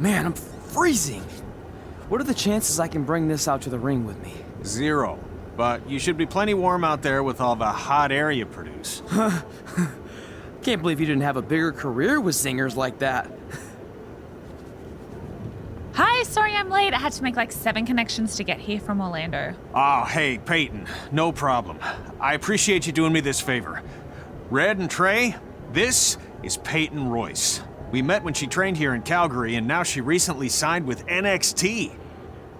Man, I'm freezing. What are the chances I can bring this out to the ring with me? 0. But you should be plenty warm out there with all the hot air you produce. Can't believe you didn't have a bigger career with zingers like that. Hi, sorry I'm late. I had to make like 7 connections to get here from Orlando. Oh, hey, Peyton. No problem. I appreciate you doing me this favor. Red and Trey, this is Peyton Royce. We met when she trained here in Calgary, and now she recently signed with NXT.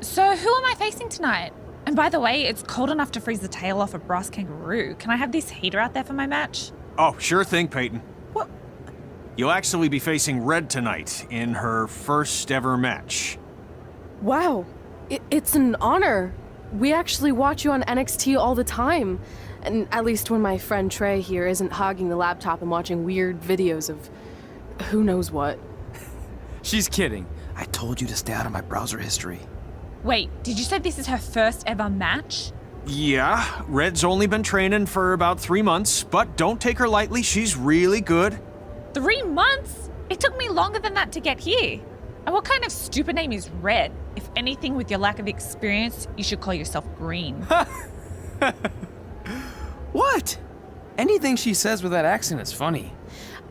So who am I facing tonight? And by the way, it's cold enough to freeze the tail off a brass kangaroo. Can I have this heater out there for my match? Oh, sure thing, Peyton. What? You'll actually be facing Red tonight in her first ever match. Wow, it's an honor. We actually watch you on NXT all the time. And at least when my friend Trey here isn't hogging the laptop and watching weird videos of who knows what. She's kidding. I told you to stay out of my browser history. Wait, did you say this is her first ever match? Yeah, Red's only been training for about 3 months, but don't take her lightly, she's really good. 3 months? It took me longer than that to get here. And what kind of stupid name is Red? If anything, with your lack of experience, you should call yourself Green. What? Anything she says with that accent is funny.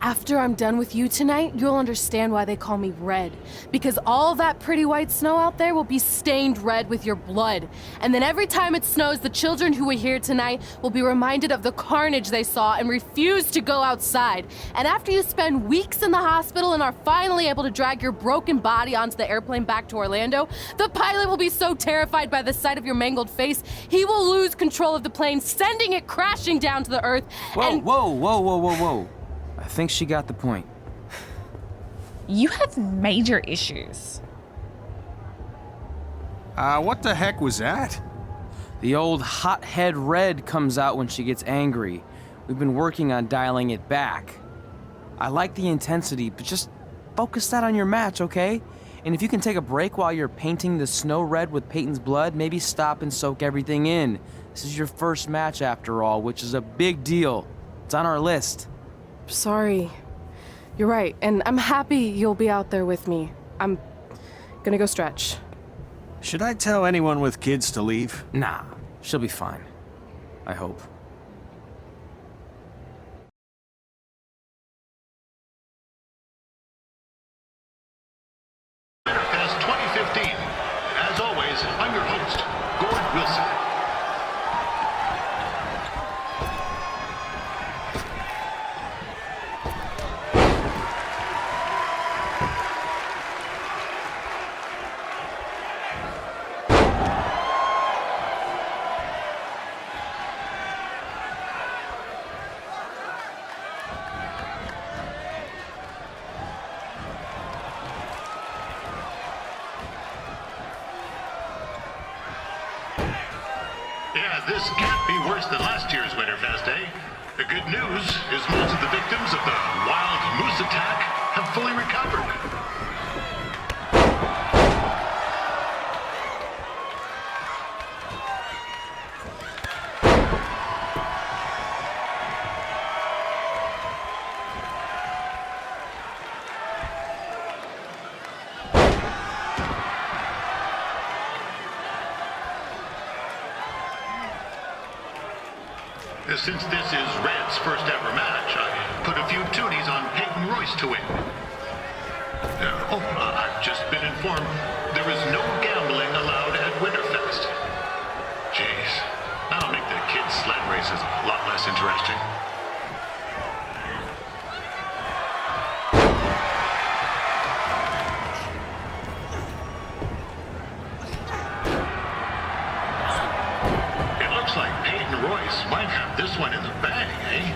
After I'm done with you tonight, you'll understand why they call me Red. Because all that pretty white snow out there will be stained red with your blood. And then every time it snows, the children who were here tonight will be reminded of the carnage they saw and refuse to go outside. And after you spend weeks in the hospital and are finally able to drag your broken body onto the airplane back to Orlando, the pilot will be so terrified by the sight of your mangled face, he will lose control of the plane, sending it crashing down to the earth. Whoa. I think she got the point. You have major issues. What the heck was that? The old hothead Red comes out when she gets angry. We've been working on dialing it back. I like the intensity, but just focus that on your match, okay? And if you can take a break while you're painting the snow red with Peyton's blood, maybe stop and soak everything in. This is your first match after all, which is a big deal. It's on our list. Sorry. You're right, and I'm happy you'll be out there with me. I'm gonna go stretch. Should I tell anyone with kids to leave? Nah, she'll be fine. I hope. WinterFest 2015. As always, I'm your host, Gord Wilson. Yeah, this can't be worse than last year's WinterFest, eh? The good news is most of the victims of the wild moose attack have fully recovered. Since this is Red's first ever match, I put a few toonies on Peyton Royce to win. I've just been informed there is no gambling allowed at WinterFest. Jeez, that'll make the kids' sled races a lot less interesting. Royce might have this one in the bag, eh?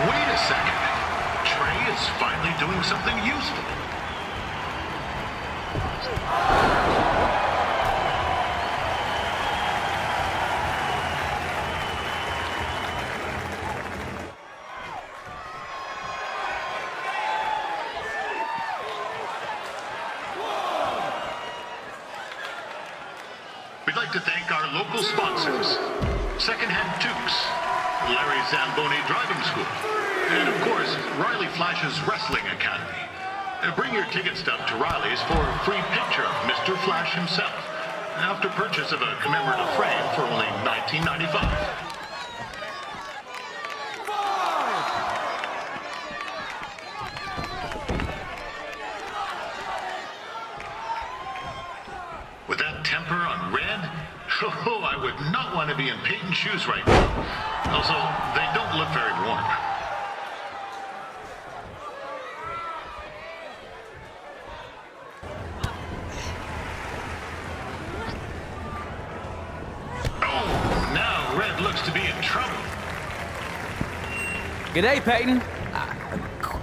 Wait a second. Trey is finally we'd like to thank our local sponsors, Secondhand Tukes, Larry Zamboni Driving School, and of course, Riley Flash's Wrestling Academy. Bring your ticket stub to Riley's for a free picture of Mr. Flash himself, after purchase of a commemorative frame for only $19.95. With that temper on Red, oh, I would not want to be in Peyton's shoes right now. Also, they don't look very warm. Oh, now Red looks to be in trouble. G'day, Peyton.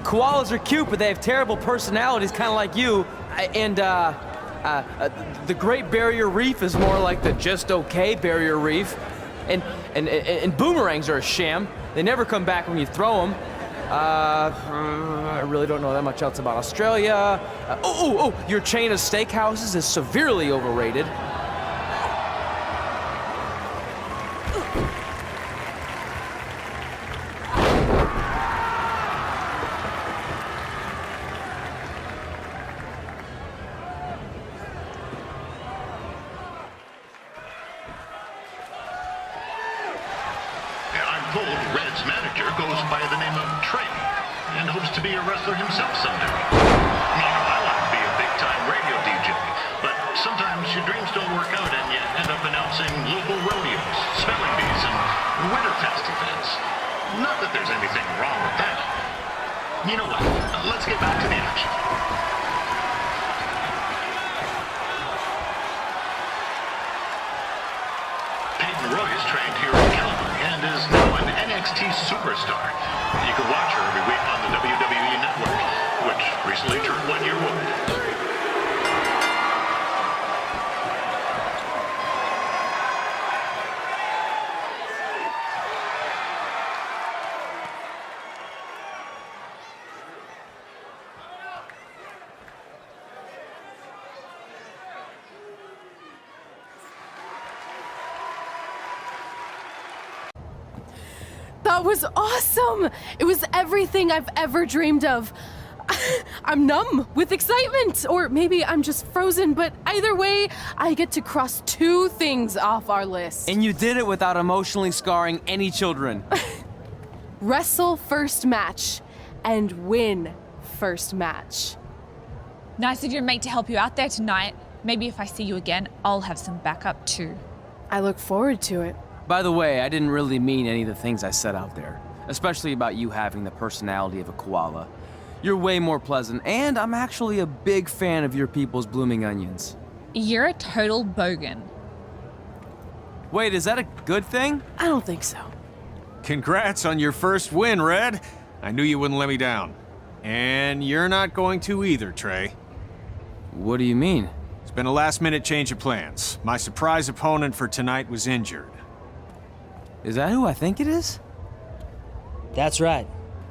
Koalas are cute, but they have terrible personalities, kind of like you. The Great Barrier Reef is more like the just okay Barrier Reef. And boomerangs are a sham. They never come back when you throw them. I really don't know that much else about Australia. Your chain of steakhouses is severely overrated. I'm told Red's manager goes by the name of Trey and hopes to be a wrestler himself someday. I want to be a big-time radio DJ, but sometimes your dreams don't work out and you end up announcing local rodeos, spelling bees, and WinterFest events. Not that there's anything wrong with that. You know what? Let's get back to the action. Peyton Royce trained here in Calgary and is now an NXT superstar. You can watch her every week on the WWE Network, which recently turned 1 year old. That was awesome! It was everything I've ever dreamed of. I'm numb with excitement, or maybe I'm just frozen, but either way, I get to cross 2 things off our list. And you did it without emotionally scarring any children. Wrestle first match and win first match. Nice of your mate to help you out there tonight. Maybe if I see you again, I'll have some backup too. I look forward to it. By the way, I didn't really mean any of the things I said out there, especially about you having the personality of a koala. You're way more pleasant, and I'm actually a big fan of your people's blooming onions. You're a total bogan. Wait, is that a good thing? I don't think so. Congrats on your first win, Red. I knew you wouldn't let me down. And you're not going to either, Trey. What do you mean? It's been a last-minute change of plans. My surprise opponent for tonight was injured. Is that who I think it is? That's right.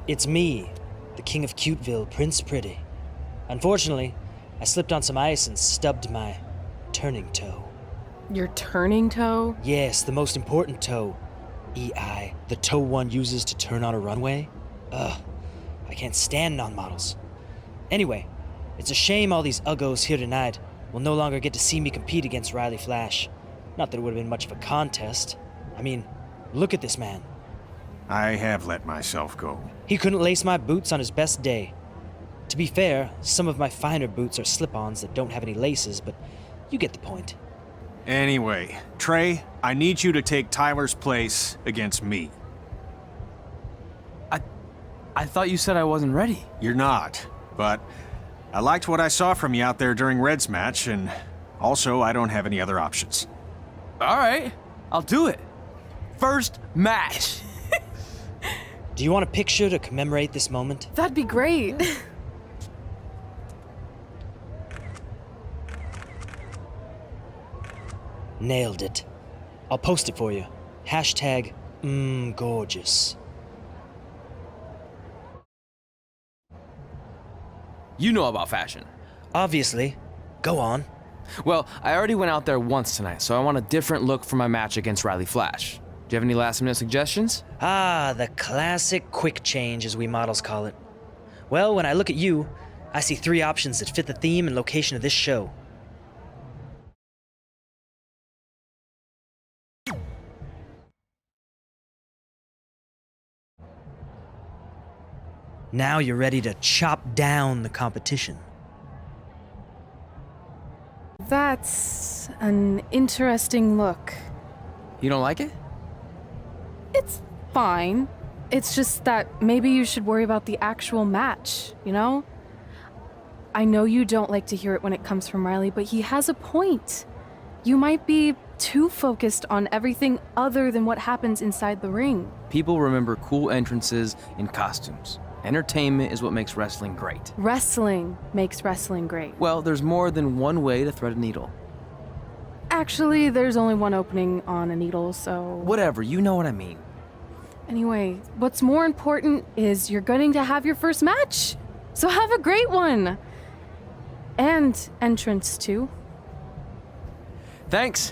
It's me, the King of Cuteville, Prince Pretty. Unfortunately, I slipped on some ice and stubbed my turning toe. Your turning toe? Yes, the most important toe. EI, the toe one uses to turn on a runway. Ugh, I can't stand non-models. Anyway, it's a shame all these uggos here tonight will no longer get to see me compete against Riley Flash. Not that it would have been much of a contest. I mean, look at this man. I have let myself go. He couldn't lace my boots on his best day. To be fair, some of my finer boots are slip-ons that don't have any laces, but you get the point. Anyway, Trey, I need you to take Tyler's place against me. I thought you said I wasn't ready. You're not, but I liked what I saw from you out there during Red's match, and also I don't have any other options. All right, I'll do it. First match. Do you want a picture to commemorate this moment? That'd be great. Nailed it. I'll post it for you. Hashtag gorgeous. You know about fashion. Obviously. Go on. Well, I already went out there once tonight, so I want a different look for my match against Riley Flash. Do you have any last-minute suggestions? Ah, the classic quick change, as we models call it. Well, when I look at you, I see 3 options that fit the theme and location of this show. Now you're ready to chop down the competition. That's an interesting look. You don't like it? It's fine. It's just that maybe you should worry about the actual match, you know? I know you don't like to hear it when it comes from Riley, but he has a point. You might be too focused on everything other than what happens inside the ring. People remember cool entrances and costumes. Entertainment is what makes wrestling great. Wrestling makes wrestling great. Well, there's more than one way to thread a needle. Actually, there's only one opening on a needle, so... Whatever, you know what I mean. Anyway, what's more important is you're going to have your first match. So have a great one. And entrance, too. Thanks.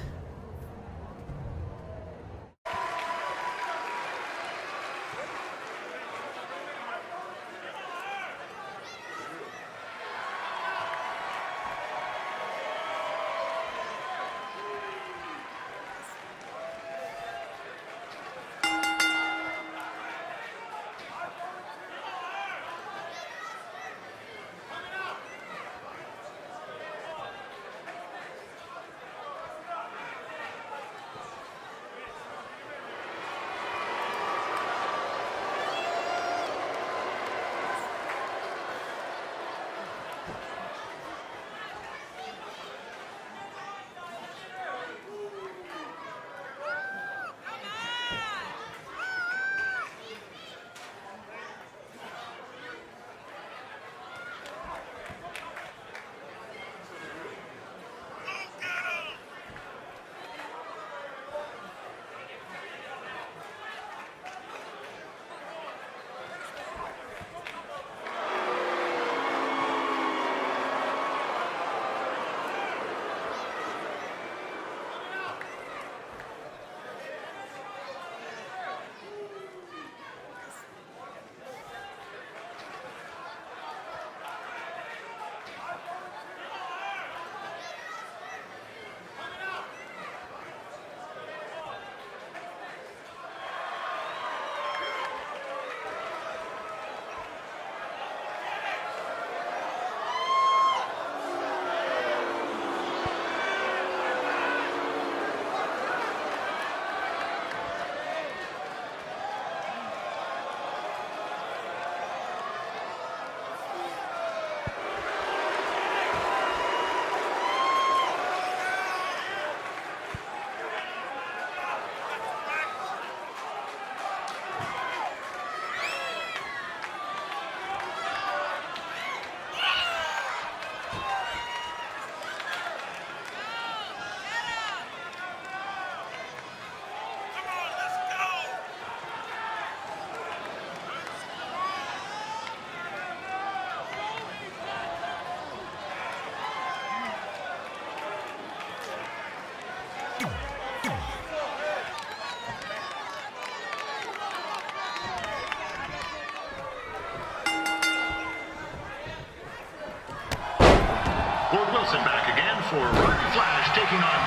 Ward Wilson back again for Riley Flash taking on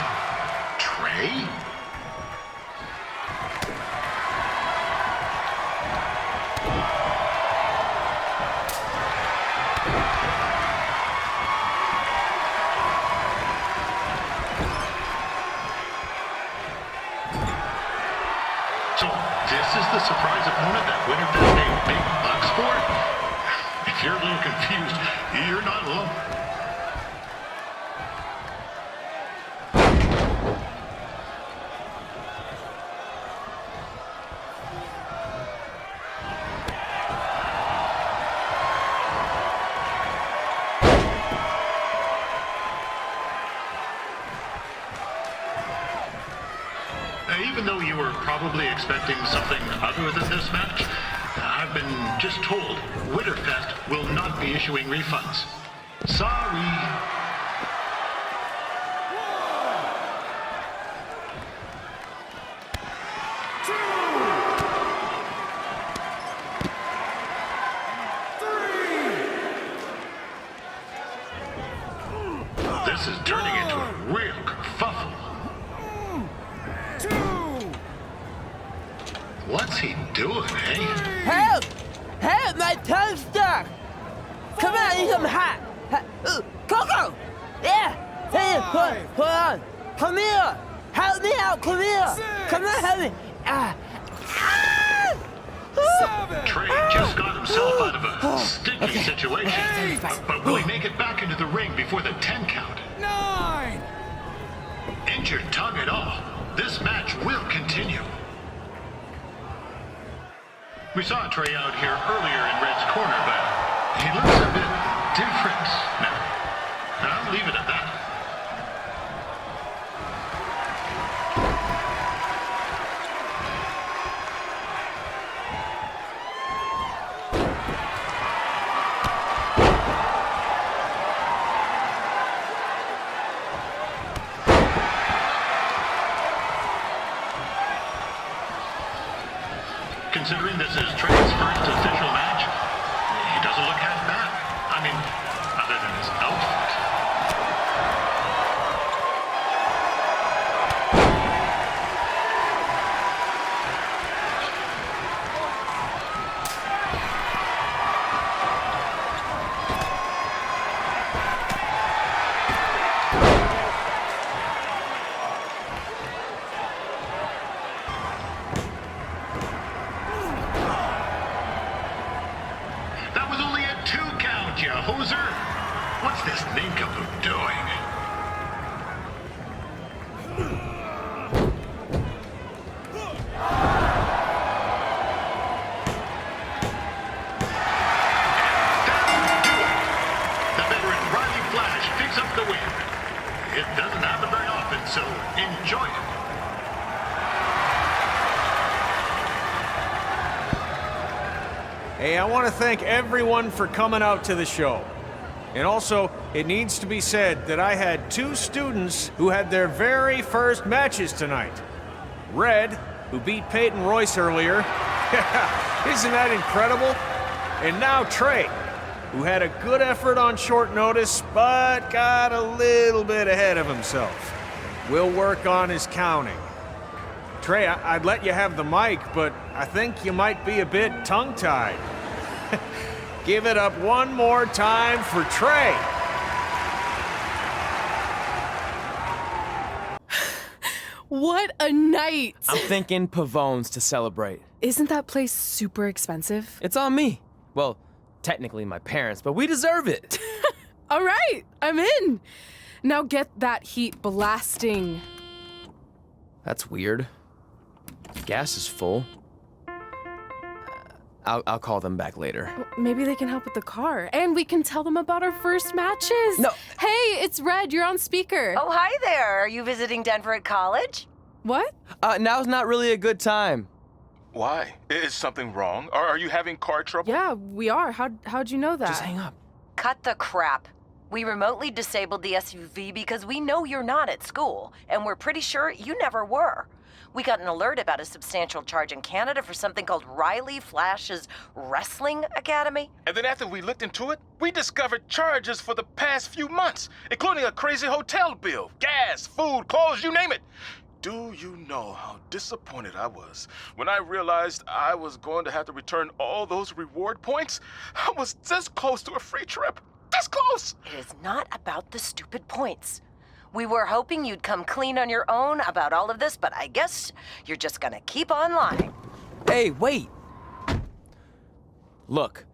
Trey. So this is the surprise opponent that WinterFest gave big bucks for? If you're a little confused, you're not alone. Even though you were probably expecting something other than this match, I've been just told WinterFest will not be issuing refunds. Sorry. doing, eh? Help! Help! My tongue's stuck! Come on, I need some hot! Coco! Yeah! Hey, hold on! Come here! Help me out! Come here! Come on, help me! Trey just got himself out of a sticky situation. But will he make it back into the ring before the 10 count? 9! Injured tongue at all, this match will continue. We saw Trey out here earlier in Red's corner, but he looks a bit different now. And I'll leave it at that. Considering this is Trey's first official match, he doesn't look half bad. I mean, other than his outfit. That was only a 2 count, you hoser. What's this nincompoop doing? That'll do it. The veteran Riley Flash picks up the win. It doesn't happen very often, so enjoy it. Hey, I want to thank everyone for coming out to the show. And also, it needs to be said that I had 2 students who had their very first matches tonight. Red, who beat Peyton Royce earlier. Isn't that incredible? And now Trey, who had a good effort on short notice, but got a little bit ahead of himself. We'll work on his counting. Trey, I'd let you have the mic, but I think you might be a bit tongue-tied. Give it up one more time for Trey. What a night! I'm thinking Pavone's to celebrate. Isn't that place super expensive? It's on me. Well, technically my parents, but we deserve it. All right, I'm in. Now get that heat blasting. That's weird. Gas is full. I'll call them back later. Maybe they can help with the car, and we can tell them about our first matches. No. Hey, it's Red. You're on speaker. Oh, hi there. Are you visiting Denver at college? What? Now's not really a good time. Why? Is something wrong? Or are you having car trouble? Yeah, we are. How'd you know that? Just hang up. Cut the crap. We remotely disabled the SUV because we know you're not at school, and we're pretty sure you never were. We got an alert about a substantial charge in Canada for something called Riley Flash's Wrestling Academy. And then after we looked into it, we discovered charges for the past few months, including a crazy hotel bill, gas, food, clothes, you name it. Do you know how disappointed I was when I realized I was going to have to return all those reward points? I was this close to a free trip. This close! It is not about the stupid points. We were hoping you'd come clean on your own about all of this, but I guess you're just gonna keep on lying. Hey, wait! Look,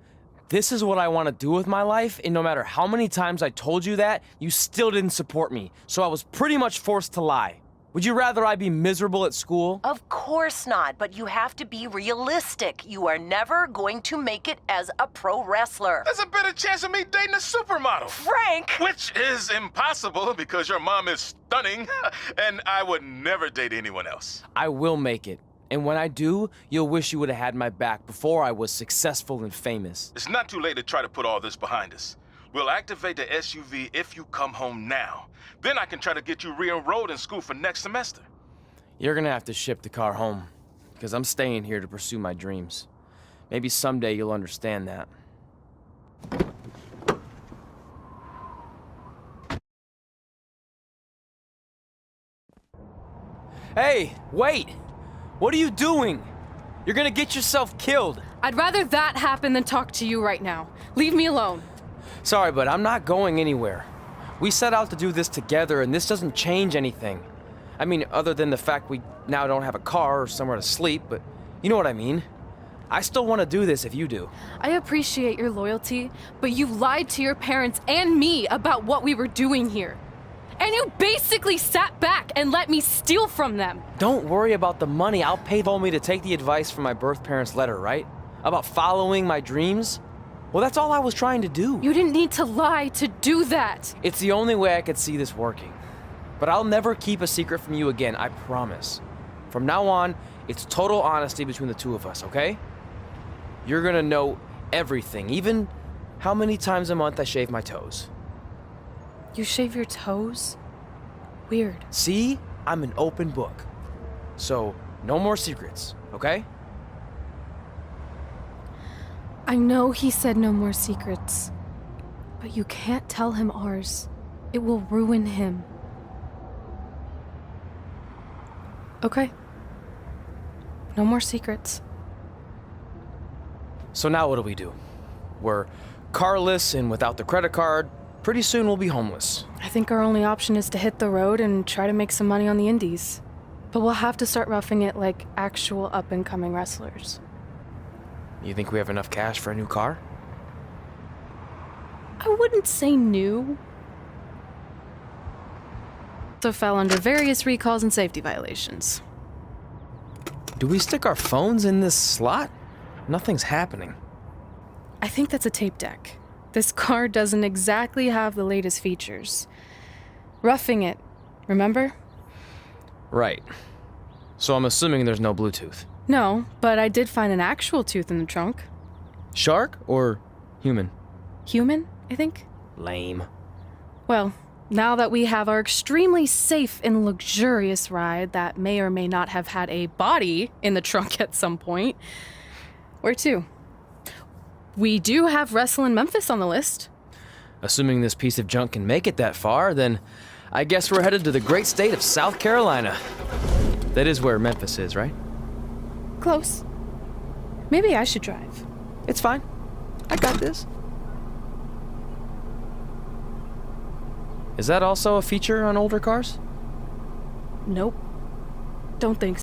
this is what I want to do with my life, and no matter how many times I told you that, you still didn't support me, so I was pretty much forced to lie. Would you rather I be miserable at school? Of course not, but you have to be realistic. You are never going to make it as a pro wrestler. There's a better chance of me dating a supermodel. Frank! Which is impossible because your mom is stunning, and I would never date anyone else. I will make it. And when I do, you'll wish you would have had my back before I was successful and famous. It's not too late to try to put all this behind us. We'll activate the SUV if you come home now. Then I can try to get you re-enrolled in school for next semester. You're gonna have to ship the car home, because I'm staying here to pursue my dreams. Maybe someday you'll understand that. Hey, wait! What are you doing? You're gonna get yourself killed. I'd rather that happen than talk to you right now. Leave me alone. Sorry, but I'm not going anywhere. We set out to do this together, and this doesn't change anything. I mean, other than the fact we now don't have a car or somewhere to sleep, but you know what I mean. I still want to do this if you do. I appreciate your loyalty, but you lied to your parents and me about what we were doing here. And you basically sat back and let me steal from them. Don't worry about the money. I'll pay me to take the advice from my birth parents' letter, right? About following my dreams? Well, that's all I was trying to do. You didn't need to lie to do that. It's the only way I could see this working. But I'll never keep a secret from you again, I promise. From now on, it's total honesty between the two of us, okay? You're gonna know everything, even how many times a month I shave my toes. You shave your toes? Weird. See? I'm an open book. So, no more secrets, okay? I know he said no more secrets, but you can't tell him ours. It will ruin him. Okay. No more secrets. So now what do? We're carless and without the credit card. Pretty soon we'll be homeless. I think our only option is to hit the road and try to make some money on the indies. But we'll have to start roughing it like actual up-and-coming wrestlers. You think we have enough cash for a new car? I wouldn't say new. So fell under various recalls and safety violations. Do we stick our phones in this slot? Nothing's happening. I think that's a tape deck. This car doesn't exactly have the latest features. Roughing it, remember? Right. So I'm assuming there's no Bluetooth. No, but I did find an actual tooth in the trunk. Shark or human? Human, I think. Lame. Well, now that we have our extremely safe and luxurious ride that may or may not have had a body in the trunk at some point, where to? We do have Wrestle in Memphis on the list. Assuming this piece of junk can make it that far, then I guess we're headed to the great state of South Carolina. That is where Memphis is, right? Close. Maybe I should drive. It's fine. I got this. Is that also a feature on older cars? Nope. Don't think so.